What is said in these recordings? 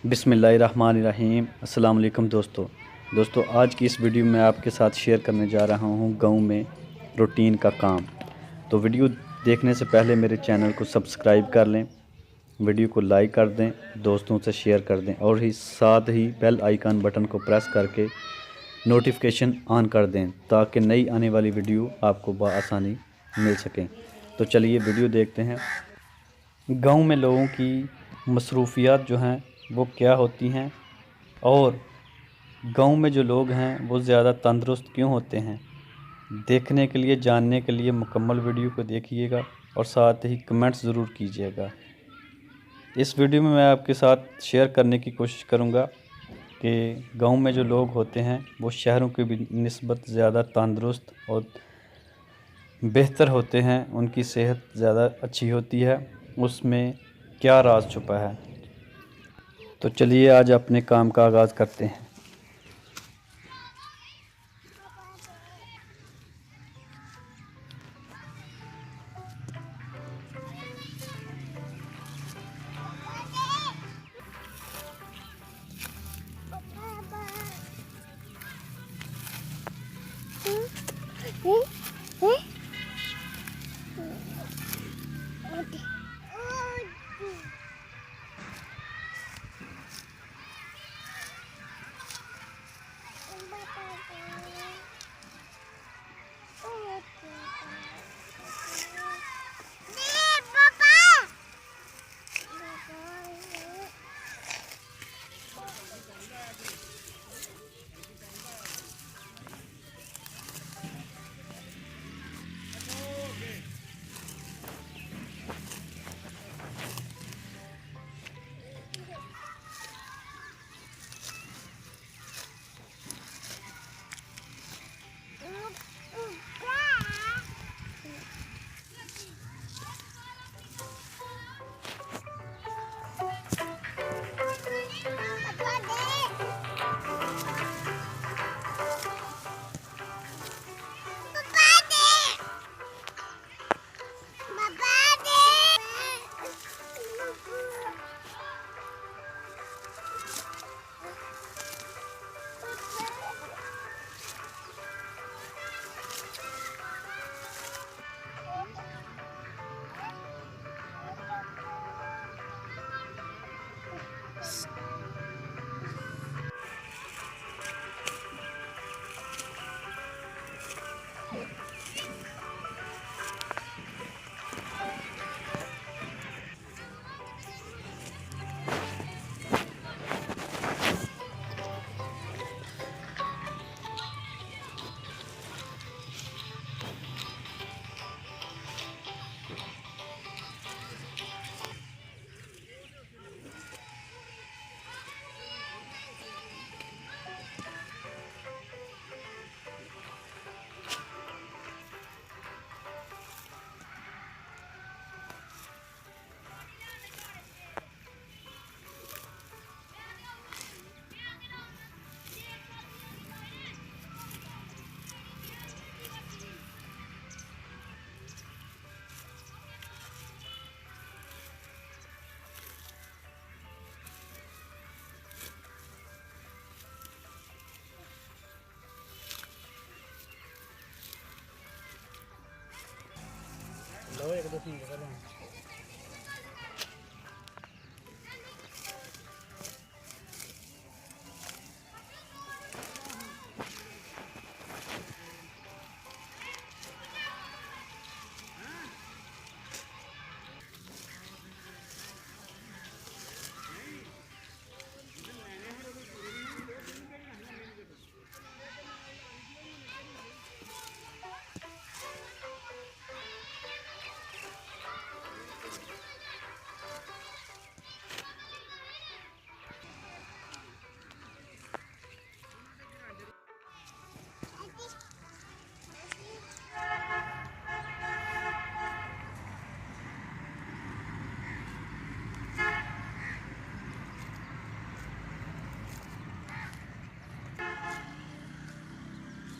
बिस्मिल्लाहिर्रहमानिर्रहीम। अस्सलाम वालेकुम दोस्तों, आज की इस वीडियो में आपके साथ शेयर करने जा रहा हूँ गांव में रूटीन का काम। तो वीडियो देखने से पहले मेरे चैनल को सब्सक्राइब कर लें, वीडियो को लाइक कर दें, दोस्तों से शेयर कर दें और साथ ही बेल आइकन बटन को प्रेस करके नोटिफिकेशन ऑन कर दें ताकि नई आने वाली वीडियो आपको बआसानी मिल सकें। तो चलिए वीडियो देखते हैं। गांव में लोगों की मसरूफियात जो हैं वो क्या होती हैं और गांव में जो लोग हैं वो ज़्यादा तंदुरुस्त क्यों होते हैं, देखने के लिए जानने के लिए मुकम्मल वीडियो को देखिएगा और साथ ही कमेंट्स ज़रूर कीजिएगा। इस वीडियो में मैं आपके साथ शेयर करने की कोशिश करूंगा कि गांव में जो लोग होते हैं वो शहरों के भी निस्बत ज़्यादा तंदुरुस्त और बेहतर होते हैं, उनकी सेहत ज़्यादा अच्छी होती है, उसमें क्या राज छुपा है। तो चलिए आज अपने काम का आगाज़ करते हैं। लो एक दो तीन कर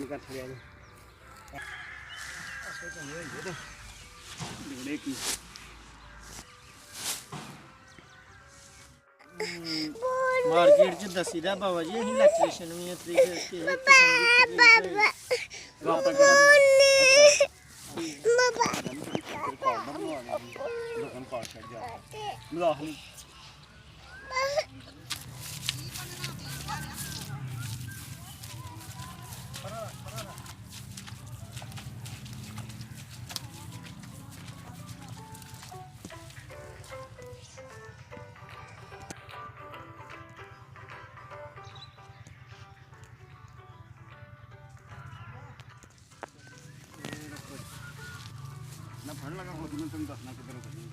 कर छड़िया ऐसे तो नहीं होते ढूंढे की ਮਾਰਕੀਟ 'ਚ ਦੱਸੀਦਾ ਬਾਬਾ ਜੀ ਅਸੀਂ ਇਲੈਕਟ੍ਰੀਸ਼ੀਅਨ ਵੀ ਇੱਥੇ ਕਿਸੇ ਕਿਸਮ ਦੀ ਵਾਪਰ ਨਾ ਫੜ ਲਗਾ ਹੋਰ ਮੈਂ ਤੈਨੂੰ ਦੱਸਣਾ ਕਿੱਧਰੋਂ ਕਰਨੀ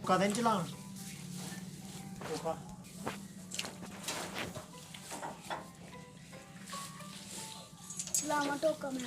ਕਦਨ ਚਲਾਉਣ ਕੋਕਾ ਚਲਾਵਾਂ ਟੋਕਾ ਮੈਂ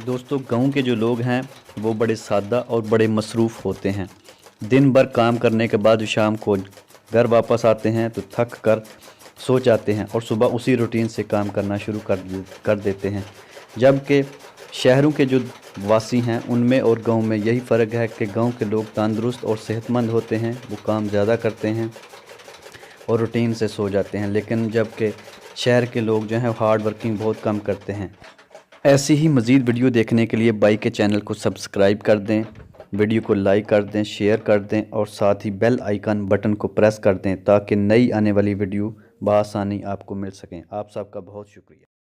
दोस्तों गांव के जो लोग हैं वो बड़े सादा और बड़े मसरूफ़ होते हैं। दिन भर काम करने के बाद शाम को घर वापस आते हैं तो थक कर सो जाते हैं और सुबह उसी रूटीन से काम करना शुरू कर देते हैं। जबकि शहरों के जो वासी हैं उनमें और गांव में यही फ़र्क है कि गांव के लोग तंदुरुस्त और सेहतमंद होते हैं, वो काम ज़्यादा करते हैं और रूटीन से सो जाते हैं। लेकिन जबकि शहर के लोग जो हैं हार्ड वर्किंग बहुत कम करते हैं। ऐसी ही मज़ीद वीडियो देखने के लिए बाई के चैनल को सब्सक्राइब कर दें, वीडियो को लाइक कर दें, शेयर कर दें और साथ ही बेल आइकन बटन को प्रेस कर दें ताकि नई आने वाली वीडियो बआसानी आपको मिल सकें। आप सबका बहुत शुक्रिया।